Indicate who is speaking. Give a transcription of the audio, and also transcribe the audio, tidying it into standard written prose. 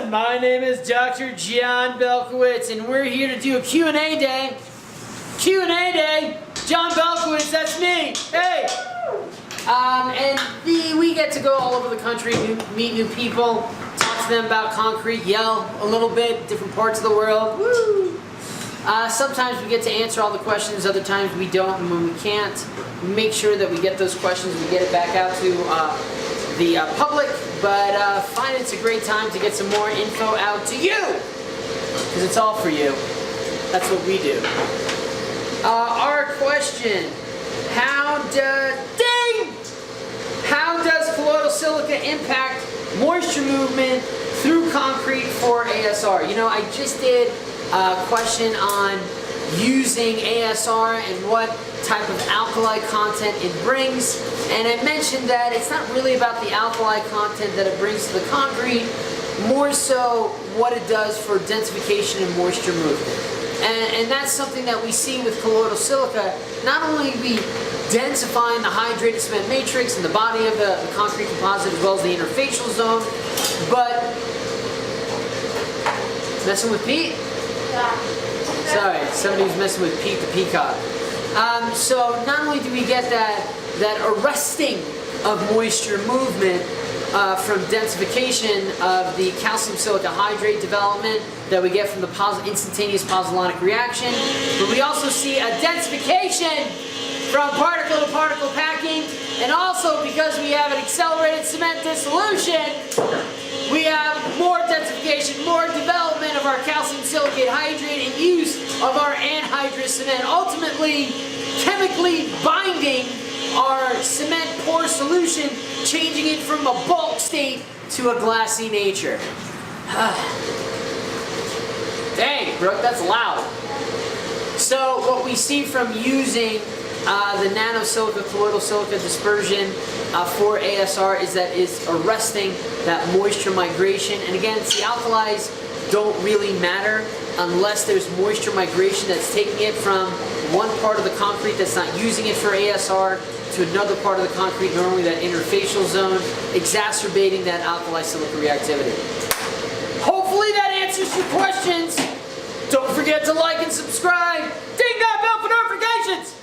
Speaker 1: My name is Dr. John Belkowitz, and we're here to do a Q&A day. Q&A day. John Belkowitz, that's me. Hey. We get to go all over the country, meet new people, talk to them about concrete, yell a little bit, different parts of the world. Woo! Sometimes we get to answer all the questions, other times we don't, and when we can't, we make sure that we get those questions and we get it back out to the public, but find it's a great time to get some more info out to you, because it's all for you. That's what we do. Our question, how does colloidal silica impact moisture movement through concrete for ASR? You know, I just did a question on using ASR and what type of alkali content it brings, and I mentioned that it's not really about the alkali content that it brings to the concrete, more so what it does for densification and moisture movement. And that's something that we see with colloidal silica. Not only we densifying the hydrated cement matrix in the body of the concrete composite as well as the interfacial zone, but messing with Pete?
Speaker 2: Yeah.
Speaker 1: Sorry, somebody was messing with Pete the peacock. So not only do we get that arresting of moisture movement from densification of the calcium silica hydrate development that we get from the instantaneous pozzolanic reaction, but we also see a densification from particle to particle packing, and also because we have an accelerated cement dissolution, we have more densification, more development of our calcium silicate hydrate and use of our anhydrous cement, ultimately chemically binding our cement pore solution, changing it from a bulk state to a glassy nature. Dang, Brooke, that's loud. So what we see from using the nano-silica, colloidal silica dispersion for ASR is that it's arresting that moisture migration. And again, the alkalis don't really matter unless there's moisture migration that's taking it from one part of the concrete that's not using it for ASR to another part of the concrete, normally that interfacial zone, exacerbating that alkali silica reactivity. Hopefully that answers your questions. Don't forget to like and subscribe. Ding that bell for notifications.